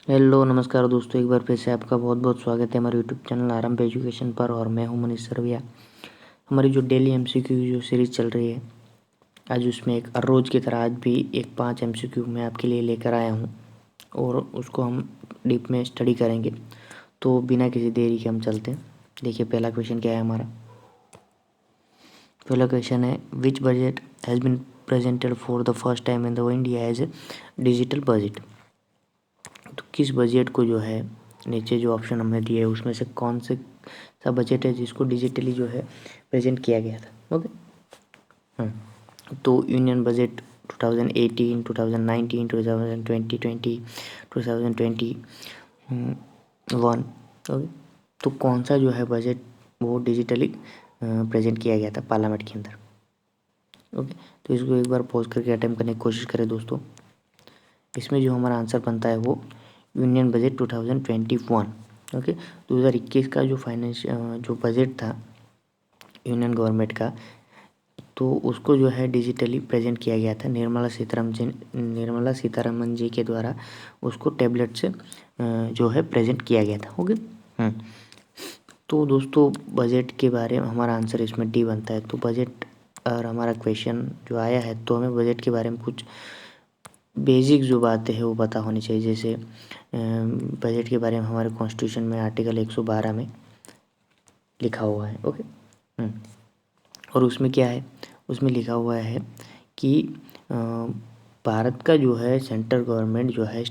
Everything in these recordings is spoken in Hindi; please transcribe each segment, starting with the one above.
हेलो नमस्कार दोस्तों, एक बार फिर से आपका बहुत बहुत स्वागत है हमारे यूट्यूब चैनल आरंभ एजुकेशन पर। और मैं हूं मनीष सरविया। हमारी जो डेली एमसीक्यू जो सीरीज़ चल रही है, आज उसमें एक हर रोज़ की तरह आज भी एक 5 एमसीक्यू मैं आपके लिए लेकर आया हूं और उसको हम डीप में स्टडी करेंगे। तो बिना किसी देरी के हम चलते हैं। देखिए पहला क्वेश्चन क्या है हमारा। पहला क्वेश्चन है, which budget has been presented for the first time in the India as a digital budget. तो किस बजट को जो है, नीचे जो ऑप्शन हमने दिए है उसमें से कौन से सा बजट है जिसको डिजिटली जो है प्रेजेंट किया गया था। ओके। तो यूनियन बजट 2018, 2019, 2020, 2021। ओके। तो कौन सा जो है बजट वो डिजिटली प्रेजेंट किया गया था पार्लियामेंट के अंदर। ओके। तो इसको एक बार पॉज करके अटेम्प्ट करने की कोशिश करें दोस्तों। इसमें जो हमारा आंसर बनता है वो यूनियन बजट 2021। ओके। 2021 का जो जो बजट था यूनियन गवर्नमेंट का, तो उसको जो है डिजिटली प्रेजेंट किया गया था निर्मला सीतारमन जी के द्वारा। उसको टैबलेट से जो है प्रेजेंट किया गया था। ओके। तो दोस्तों बजट के बारे में हमारा आंसर इसमें डी बनता है। तो बजट और हमारा क्वेश्चन जो आया है, तो हमें बजट के बारे में कुछ बेसिक जो बातें हैं वो पता होनी चाहिए। जैसे बजट के बारे में हमारे कॉन्स्टिट्यूशन में आर्टिकल 112 में लिखा हुआ है। ओके। और उसमें क्या है, उसमें लिखा हुआ है कि भारत का जो है सेंट्रल गवर्नमेंट जो है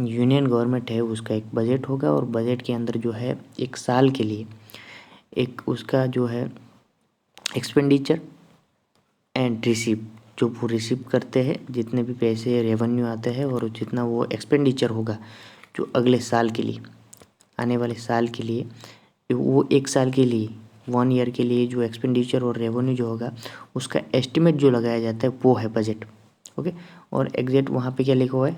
यूनियन गवर्नमेंट है, उसका एक बजट होगा। और बजट के अंदर जो है एक साल के लिए एक उसका जो है एक्सपेंडिचर एंड रिसीव, जो वो रिसीव करते हैं जितने भी पैसे रेवेन्यू आते हैं, और जितना वो एक्सपेंडिचर होगा जो अगले साल के लिए, आने वाले साल के लिए, वो एक साल के लिए 1 ईयर के लिए जो एक्सपेंडिचर और रेवेन्यू जो होगा उसका एस्टिमेट जो लगाया जाता है वो है बजट। ओके। और एग्जैक्ट वहाँ पे क्या लिखा हुआ है,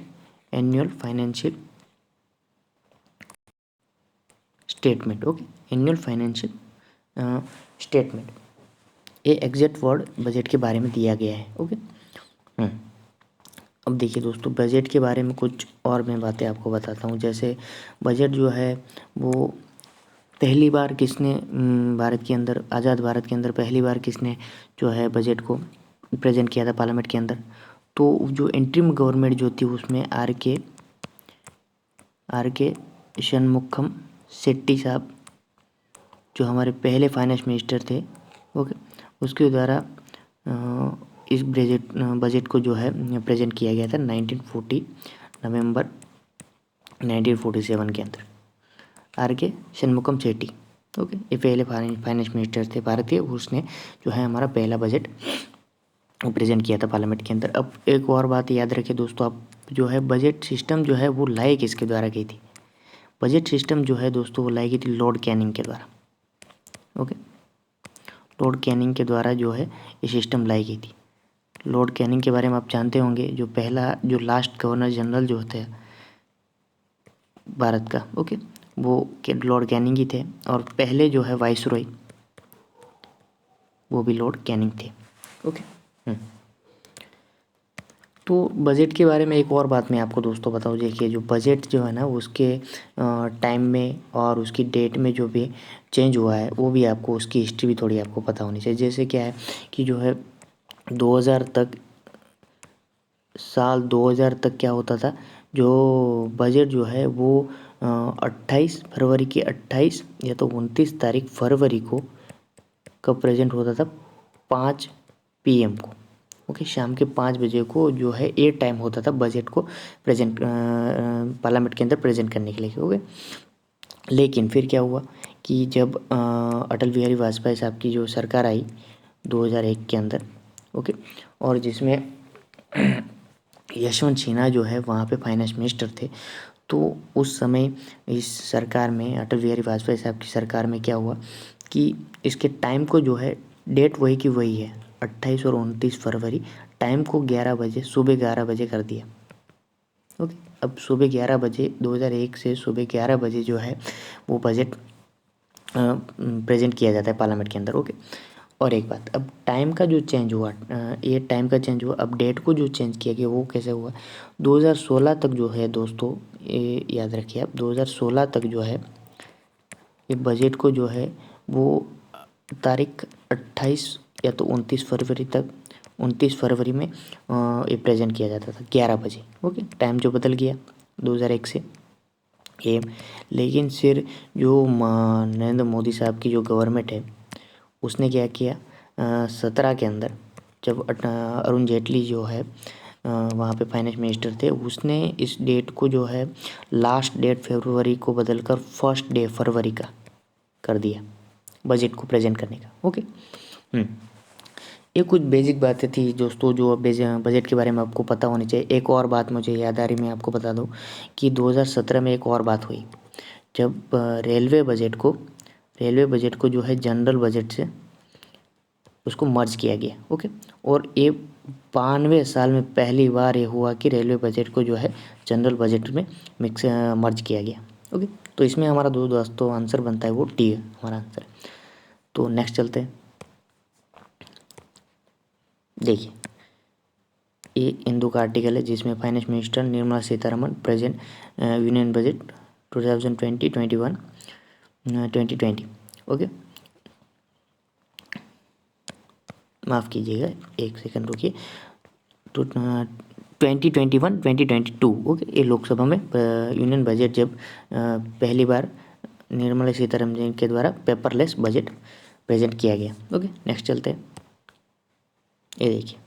annual financial statement. Okay. Annual financial statement, ये एग्जैक्ट वर्ड बजट के बारे में दिया गया है। ओके। अब देखिए दोस्तों, बजट के बारे में कुछ और मैं बातें आपको बताता हूँ। जैसे बजट जो है वो पहली बार किसने भारत के अंदर, आज़ाद भारत के अंदर पहली बार किसने जो है बजट को प्रेजेंट किया था पार्लियामेंट के अंदर। तो जो इंटरिम गवर्नमेंट जो थी उसमें आर के षणमुखम शेट्टी साहब, जो हमारे पहले फाइनेंस मिनिस्टर थे। ओके। उसके द्वारा इस बजट को जो है प्रेजेंट किया गया था 1940 नवंबर 1947 के अंदर, आर के षणमुखम शेट्टी। ओके। ये पहले फाइनेंस मिनिस्टर थे भारतीय, उसने जो है हमारा पहला बजट प्रेजेंट किया था पार्लियामेंट के अंदर। अब एक और बात याद रखिए दोस्तों, आप जो है बजट सिस्टम जो है वो लाई किसके द्वारा की थी। बजट सिस्टम जो है दोस्तों वो लाई गई थी लॉर्ड कैनिंग के द्वारा। ओके। लॉर्ड कैनिंग के द्वारा जो है ये सिस्टम लाई गई थी। लॉर्ड कैनिंग के बारे में आप जानते होंगे, जो पहला जो लास्ट गवर्नर जनरल जो होते हैं भारत का। ओके। वो लॉर्ड कैनिंग ही थे। और पहले जो है वाइसरॉय वो भी लॉर्ड कैनिंग थे। ओके। तो बजट के बारे में एक और बात मैं आपको दोस्तों बताऊँ। देखिए जो बजट जो है ना उसके टाइम में और उसकी डेट में जो भी चेंज हुआ है वो भी आपको, उसकी हिस्ट्री भी थोड़ी आपको पता होनी चाहिए। जैसे क्या है कि जो है 2000 तक, साल 2000 तक क्या होता था, जो बजट जो है वो 28 फरवरी की 28 या तो 29 तारीख फरवरी को कब प्रेजेंट होता था, 5 PM को। ओके। शाम के 5 बजे को जो है ये टाइम होता था बजट को प्रेजेंट पार्लियामेंट के अंदर प्रेजेंट करने के लिए। ओके। लेकिन फिर क्या हुआ कि जब अटल बिहारी वाजपेयी साहब की जो सरकार आई 2001 के अंदर। ओके। और जिसमें यशवंत सिन्हा जो है वहाँ पे फाइनेंस मिनिस्टर थे। तो उस समय इस सरकार में, अटल बिहारी वाजपेयी साहब की सरकार में क्या हुआ कि इसके टाइम को जो है, डेट वही की वही है 28 और 29 फरवरी, टाइम को 11 बजे, सुबह 11 बजे कर दिया। ओके। अब सुबह 11 बजे 2001 से सुबह 11 बजे जो है वो बजट प्रेजेंट किया जाता है पार्लियामेंट के अंदर। ओके। और एक बात, अब टाइम का जो चेंज हुआ, ये टाइम का चेंज हुआ, अब डेट को जो चेंज किया गया वो कैसे हुआ, 2016 तक जो है दोस्तों, ये याद रखिए आप, 2016 तक जो है ये बजट को जो है वो तारीख 28 या तो 29 फरवरी तक, 29 फरवरी में ये प्रेजेंट किया जाता था 11 बजे। ओके, टाइम जो बदल गया 2001 से ये, लेकिन फिर जो नरेंद्र मोदी साहब की जो गवर्नमेंट है उसने क्या किया, 17 के अंदर, जब अरुण जेटली जो है वहाँ पे फाइनेंस मिनिस्टर थे, उसने इस डेट को जो है लास्ट डेट फरवरी को बदलकर फर्स्ट डे फरवरी का कर दिया बजट को प्रेजेंट करने का। ओके, ये कुछ बेसिक बातें थी दोस्तों जो बजट के बारे में आपको पता होनी चाहिए। एक और बात मुझे याद आ रही, मैं आपको बता दूं कि 2017 में एक और बात हुई, जब रेलवे बजट को जो है जनरल बजट से उसको मर्ज किया गया। ओके, और ये 92 साल में पहली बार ये हुआ कि रेलवे बजट को जो है जनरल बजट में मर्ज किया गया। ओके, तो इसमें हमारा दोस्तों आंसर बनता है वो डी है हमारा आंसर। तो नेक्स्ट चलते हैं। देखिए, ये इंदू का आर्टिकल है जिसमें finance minister Nirmala Sitharaman present union budget 2020-21 2020। Okay, माफ़ कीजिएगा, एक सेकंड रुकिए, तो 2021-2022। ओके, ये लोकसभा में यूनियन बजट जब पहली बार निर्मला सीतारमण जी के द्वारा पेपरलेस बजट प्रेजेंट किया गया। ओके, नेक्स्ट चलते हैं। ये देखिए,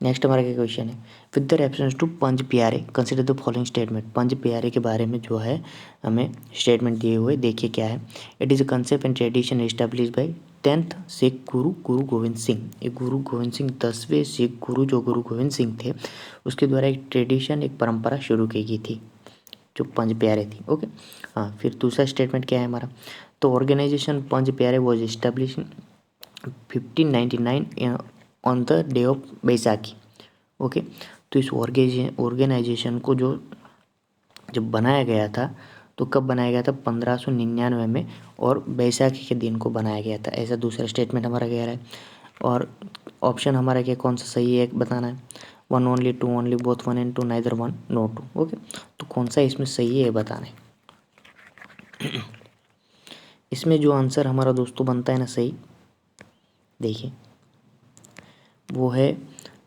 नेक्स्ट हमारा क्या क्वेश्चन है, विद द रेफरेंस टू पंज प्यारे कंसिडर द फॉलोइंग स्टेटमेंट। पंज प्यारे के बारे में जो है हमें स्टेटमेंट दिए हुए, देखिए क्या है। It is a concept and tradition establish bye 10th Sikh गुरु गोविंद सिंह। ये गुरु गोविंद सिंह 10वें सिख गुरु जो गुरु गोविंद सिंह थे उसके द्वारा एक ट्रेडिशन, एक परंपरा शुरू की गई थी जो पंज प्यारे थी। ओके, हाँ, फिर दूसरा स्टेटमेंट क्या है हमारा, तो ऑर्गेनाइजेशन पंज प्यारे was establish 1599 on the day of Baisakhi. Okay, तो इस ऑर्गेनाइजेशन को जो जब बनाया गया था तो कब बनाया गया था, 1599 में, और बैसाखी के दिन को बनाया गया था, ऐसा दूसरा स्टेटमेंट हमारा कह रहा है। और ऑप्शन हमारा क्या, कौन सा सही है बताना है, 1 only, 2 only, both 1 and 2, neither 1 no 2। Okay, तो कौन सा इसमें सही है बताना है। इसमें जो आंसर हमारा दोस्तों बनता है ना सही, देखिए वो है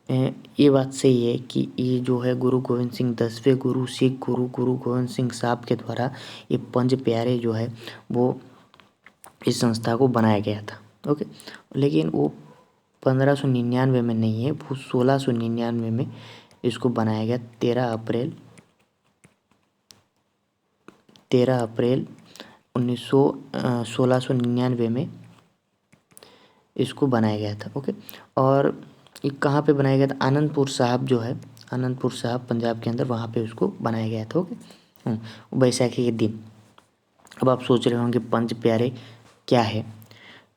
ये बात सही है कि ये जो है गुरु गोविंद सिंह 10वें गुरु सिख गुरु गोविंद सिंह साहब के द्वारा ये पंज प्यारे जो है वो इस संस्था को बनाया गया था। ओके, लेकिन वो 1599 में नहीं है, वो 1699 में इसको बनाया गया। 13 अप्रैल 1699 में इसको बनाया गया था। ओके, और ये कहाँ पे बनाया गया था, आनंदपुर साहब जो है, आनंदपुर साहब पंजाब के अंदर, वहाँ पे उसको बनाया गया था। ओके, बैसाखी के दिन। अब आप सोच रहे होंगे पंज प्यारे क्या है,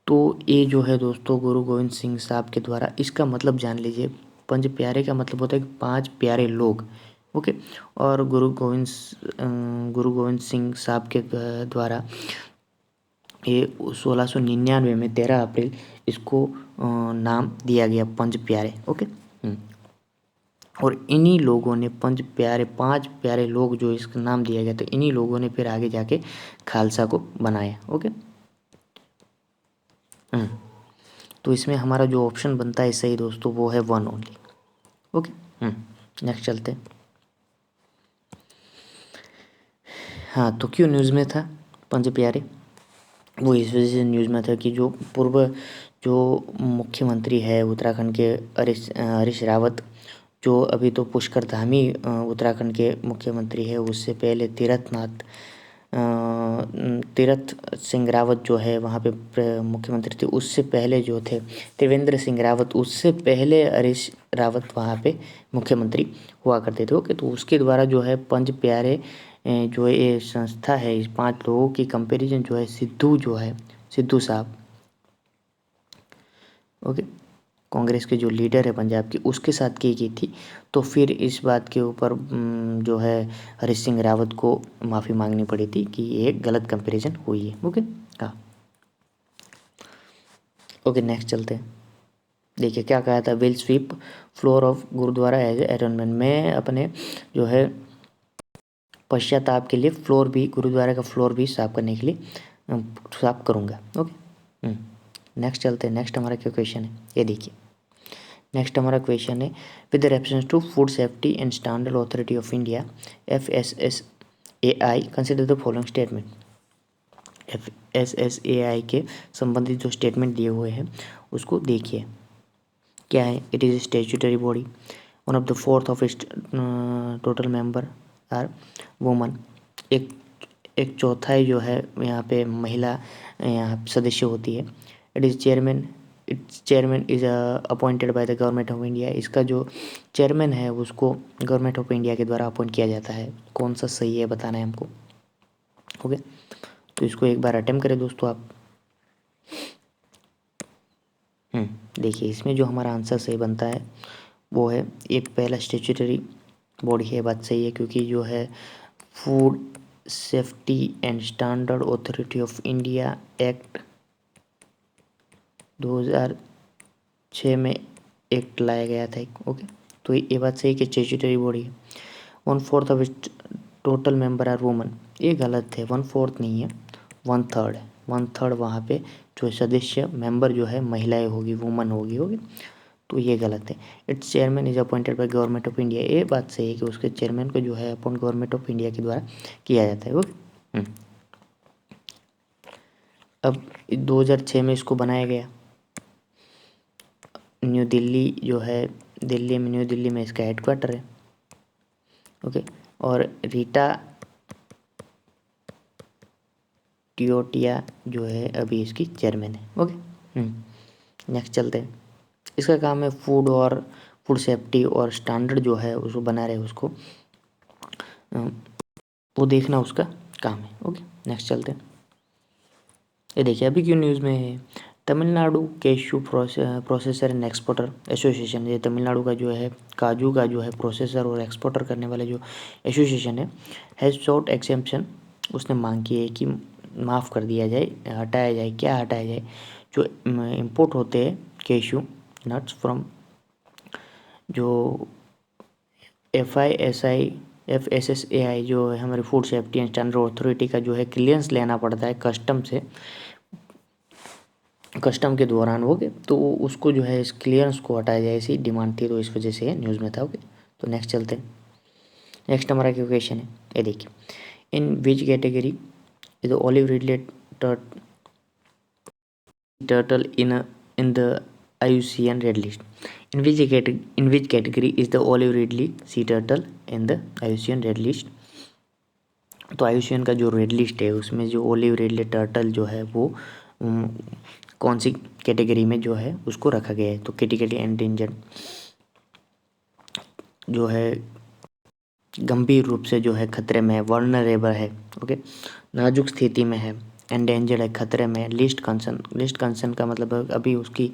तो ये जो है दोस्तों गुरु गोविंद सिंह साहब के द्वारा, इसका मतलब जान लीजिए, पंज प्यारे का मतलब होता है कि 5 प्यारे लोग। ओके, और गुरु गोविंद सिंह साहब के द्वारा ये 1699 में 13 अप्रैल इसको नाम दिया गया पंज प्यारे। ओके, और इन्हीं लोगों ने पंज प्यारे, 5 प्यारे लोग जो इसका नाम दिया गया, तो इन्हीं लोगों ने फिर आगे जाके खालसा को बनाया। ओके, तो इसमें हमारा जो ऑप्शन बनता है सही दोस्तों वो है 1 ओनली। ओके, नेक्स्ट चलते हैं। हाँ, तो क्यों न्यूज़ में था पंज प्यारे, वो इस वजह से न्यूज़ में था कि जो मुख्यमंत्री है उत्तराखंड के हरीश रावत, जो अभी तो पुष्कर धामी उत्तराखंड के मुख्यमंत्री है, उससे पहले तीरथ सिंह रावत जो है वहाँ पे मुख्यमंत्री थे, उससे पहले जो थे त्रिवेंद्र सिंह रावत, उससे पहले हरीश रावत वहाँ पे मुख्यमंत्री हुआ करते थे। ओके, तो उसके द्वारा जो है पंज प्यारे जो ये संस्था है, इस 5 लोगों की कंपैरिजन जो है सिद्धू साहब, ओके, कांग्रेस के जो लीडर है पंजाब की, उसके साथ की गई थी। तो फिर इस बात के ऊपर जो है हरीश सिंह रावत को माफ़ी मांगनी पड़ी थी कि ये गलत कंपैरिजन हुई है। ओके, हाँ, ओके नेक्स्ट चलते हैं। देखिए क्या कहा था, will sweep floor of gurudwara as arrangement. मैं अपने जो है पश्चाताप के लिए फ्लोर भी, गुरुद्वारा का फ्लोर भी साफ करने के लिए साफ करूँगा। ओके नेक्स्ट चलते हैं। नेक्स्ट हमारा क्या क्वेश्चन है, ये देखिए। नेक्स्ट हमारा क्वेश्चन है, with reference to food safety and standard authority of India FSSAI consider the following statement. FSSAI के संबंधित जो स्टेटमेंट दिए हुए हैं उसको देखिए क्या है। It is statutory body, one of the fourth of its total member are woman. एक एक चौथाई जो है यहाँ पे महिला यहाँ सदस्य होती है। It's chairman is appointed by the government of India. इसका जो चेयरमैन है उसको गवर्नमेंट ऑफ इंडिया के द्वारा अपॉइंट किया जाता है। कौन सा सही है बताना है हमको। ओके तो इसको एक बार अटेम्प्ट करें दोस्तों आप। देखिए इसमें जो हमारा आंसर सही बनता है वो है एक पहला स्टैट्यूटरी बॉडी है, बात सही है, क्योंकि जो है food safety and standard authority of India act 2006 में एक्ट लाया गया था। ओके तो ये बात सही कि स्टैट्यूटरी बॉडी है। 1/4 of its total member are woman, ये गलत है। 1/4 नहीं है, 1/3 है। 1/3 वहाँ पे जो सदस्य मेंबर जो है महिलाएं होगी, वुमन होगी। ओके तो ये गलत है। It's chairman is appointed by government of India, ये बात सही है कि उसके चेयरमैन को जो है अपॉइंट गवर्नमेंट ऑफ इंडिया के द्वारा किया जाता है। ओके अब 2006 में इसको बनाया गया। न्यू दिल्ली जो है, न्यू दिल्ली में इसका हेडक्वार्टर है। ओके और रीटा टियोटिया जो है अभी इसकी चेयरमैन है। ओके नेक्स्ट चलते हैं। इसका काम है फूड सेफ्टी और स्टैंडर्ड जो है उसको बना रहे उसको वो देखना उसका काम है। ओके नेक्स्ट चलते हैं। ये देखिए अभी क्यों न्यूज़ में है, Tamil Nadu cashew processor and exporter association. ये तमिलनाडु का जो है काजू का जो है प्रोसेसर और एक्सपोर्टर करने वाले जो एसोसिएशन है, हैज़ सॉट एक्सेम्पशन। उसने मांग की है कि माफ़ कर दिया जाए, हटाया जाए। क्या हटाया जाए, जो इम्पोर्ट होते हैं केशू नट्स फ्रॉम जो FSSAI जो है हमारी food safety and standard authority का जो है क्लियरेंस लेना पड़ता है कस्टम से, कस्टम के दौरान। ओके तो उसको जो है इस क्लियरेंस को हटाया जाए, ऐसी डिमांड थी, तो इस वजह से न्यूज़ में था। ओके तो नेक्स्ट चलते हैं। नेक्स्ट हमारा क्या क्वेश्चन है, ये देखिए। In which category is the olive ridley turtle in the IUCN Red List? In which category is the olive ridley sea turtle in the IUCN Red List? तो IUCN का जो रेड लिस्ट है उसमें जो ओलिव रिडले टर्टल जो है वो कौन सी कैटेगरी में जो है उसको रखा गया है। तो कैटेगरी एंडेंजर्ड जो है गंभीर रूप से जो है खतरे में है, वर्नरेबल है। ओके नाजुक स्थिति में है, एंडेंजर्ड है खतरे में, लिस्ट कंसर्न का मतलब अभी उसकी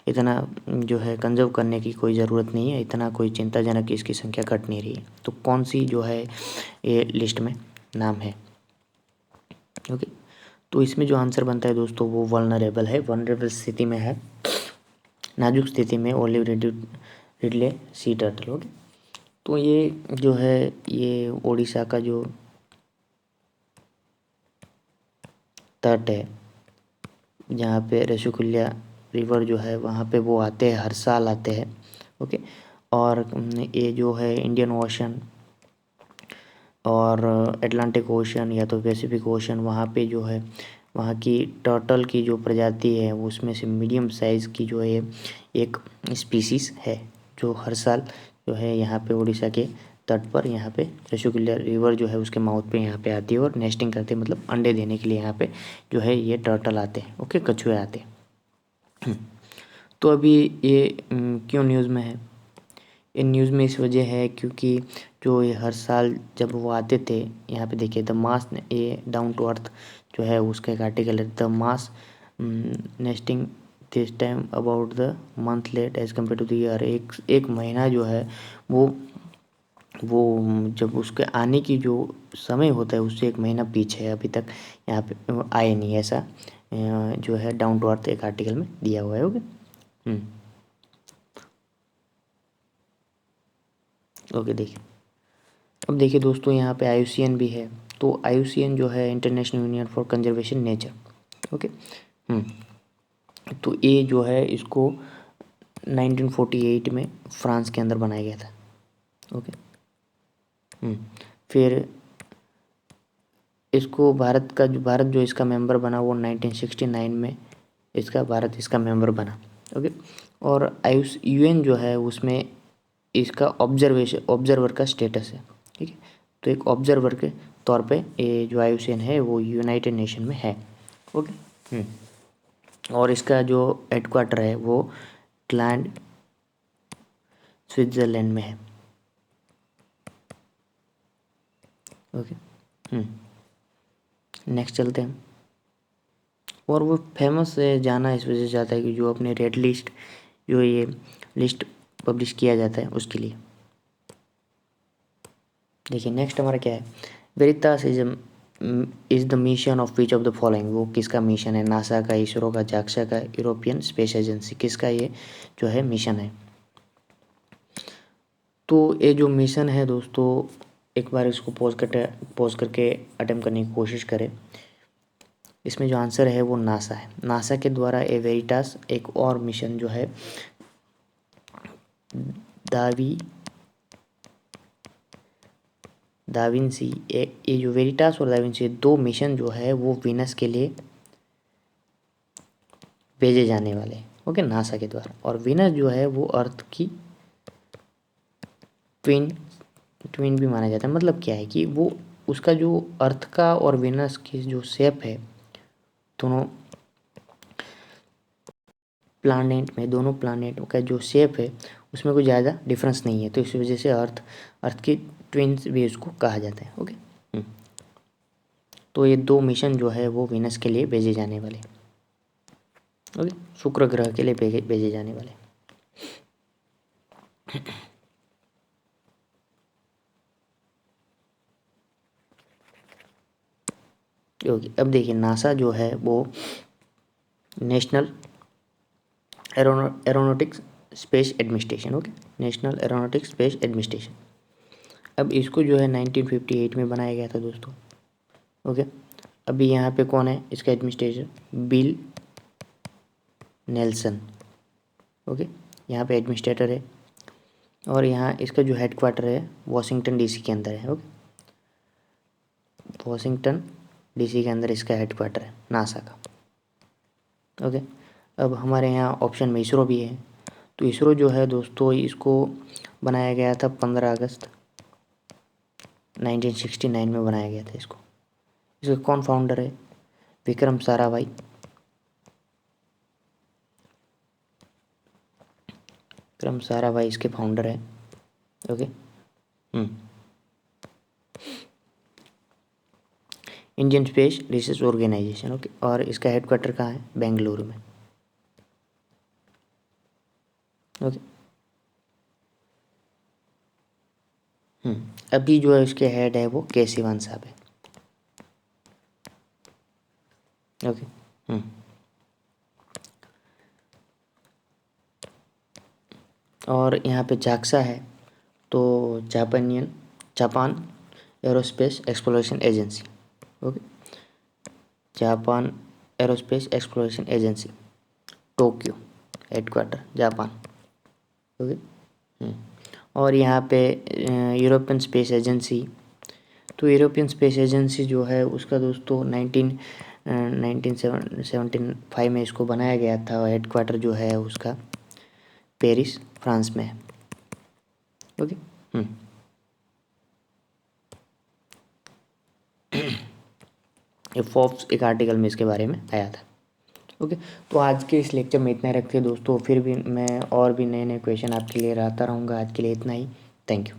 इतना जो है कंजर्व करने की कोई ज़रूरत नहीं है, इतना कोई चिंताजनक इसकी संख्या घट नहीं रही है। तो कौन सी जो है ये लिस्ट में नाम है। ओके तो इसमें जो आंसर बनता है दोस्तों वो वल्नरेबल है, वल्नरेबल स्थिति में है, नाजुक स्थिति में olive Ridley sea turtle. Okay तो ये जो है ये उड़ीसा का जो तट है जहाँ पे ऋषिकुल्या रिवर जो है वहाँ पे वो आते हैं, हर साल आते हैं। ओके और ये जो है इंडियन ओशन और अटलांटिक ओशन या तो पैसिफिक ओशन, वहाँ पे जो है वहाँ की टर्टल की जो प्रजाति है उसमें से मीडियम साइज़ की जो है एक स्पीसीज़ है जो हर साल जो है यहाँ पे उड़ीसा के तट पर, यहाँ पे ऋषिकुल्या रिवर जो है उसके माउथ पे यहाँ पे आती है और नेस्टिंग करते हैं, मतलब अंडे देने के लिए यहाँ पे जो है ये टर्टल आते हैं। ओके कछुए आते हैं। तो अभी ये क्यों न्यूज़ में है, इन न्यूज़ में इस वजह है क्योंकि जो ये हर साल जब वो आते थे यहाँ पे देखिए द मास, ये डाउन टू अर्थ जो है उसका एक आर्टिकल है, the mass nesting this time about the month late as compare to the year. एक महीना जो है वो जब उसके आने की जो समय होता है उससे एक महीना पीछे है, अभी तक यहाँ पे आए नहीं, ऐसा जो है डाउन टू अर्थ एक आर्टिकल में दिया हुआ है। ओके ओके देखिए, अब देखिए दोस्तों यहाँ पे IUCN भी है। तो IUCN जो है international union for conservation nature. Okay तो ये जो है इसको 1948 में फ्रांस के अंदर बनाया गया था। ओके फिर इसको भारत जो इसका मेंबर बना वो 1969 में भारत इसका मेंबर बना। ओके और UN जो है उसमें इसका ऑब्जर्वर का स्टेटस है। ठीक है, तो एक ऑब्जर्वर के तौर पे ये जो IUCN है वो यूनाइटेड नेशन में है। ओके और इसका जो हेडक्वार्टर है वो ग्लैंड स्विट्ज़रलैंड में है। ओके नेक्स्ट चलते हैं। और वो फेमस है जाना इस वजह से जाता है कि जो अपने रेड लिस्ट जो ये लिस्ट पब्लिश किया जाता है उसके लिए। देखिए नेक्स्ट हमारा क्या है, Veritas is the mission of which of the following. वो किसका मिशन है, नासा का, इसरो का, जाक्सा का, यूरोपियन स्पेस एजेंसी, किसका ये जो है मिशन है। तो ये जो मिशन है दोस्तों एक बार इसको पॉज करके अटेम्प्ट करने की कोशिश करें। इसमें जो आंसर है वो नासा है। नासा के द्वारा ए वेरिटास एक और मिशन जो है दाविंसी, ये जो वेरिटास और दाविंसी दो मिशन जो है वो वीनस के लिए भेजे जाने वाले हैं। ओके नासा के द्वारा। और वीनस जो है वो अर्थ की ट्विन भी माना जाता है। मतलब क्या है कि वो उसका जो अर्थ का और वीनस की जो शेप है दोनों प्लानेट का जो शेप है उसमें कोई ज़्यादा डिफरेंस नहीं है। तो इस वजह से अर्थ की ट्विन्स भी उसको कहा जाता है। ओके तो ये दो मिशन जो है वो वीनस के लिए भेजे जाने वाले। ओके शुक्र ग्रह के लिए भेजे जाने वाले। ओके अब देखिए नासा जो है वो national aeronautics space administration. Okay national aeronautics space administration. अब इसको जो है 1958 में बनाया गया था दोस्तों। ओके अभी यहाँ पे कौन है इसका एडमिनिस्ट्रेटर, बिल नेल्सन। ओके यहाँ पे एडमिनिस्ट्रेटर है और यहाँ इसका जो हेडक्वार्टर है वॉशिंगटन DC के अंदर है। ओके वॉशिंगटन DC के अंदर इसका हेडक्वार्टर है नासा का। ओके अब हमारे यहाँ ऑप्शन में इसरो भी है। तो इसरो जो है दोस्तों इसको बनाया गया था 15 अगस्त 1969 में बनाया गया था इसको। इसका कौन फाउंडर है, विक्रम साराभाई। विक्रम साराभाई इसके फाउंडर है। Okay Indian Space Research Organisation. Okay और इसका हेडक्वार्टर कहाँ है, बेंगलुरु में। ओके अभी जो है इसके हेड है वो के सिवान साहब है। ओके और यहाँ पे जाक्सा है तो Japan aerospace exploration agency. Okay Japan aerospace exploration agency Tokyo headquarter Japan. Okay और यहाँ पे यूरोपियन स्पेस एजेंसी। तो यूरोपियन स्पेस एजेंसी जो है उसका दोस्तों 1975 में इसको बनाया गया था और हेडक्वार्टर जो है उसका पेरिस फ्रांस में है। ओके ये फोर्ब्स एक आर्टिकल में इसके बारे में आया था। ओके तो आज के इस लेक्चर में इतना ही रखते हैं दोस्तों। फिर भी मैं और भी नए नए क्वेश्चन आपके लिए लाता रहूँगा। आज के लिए इतना ही। Thank you.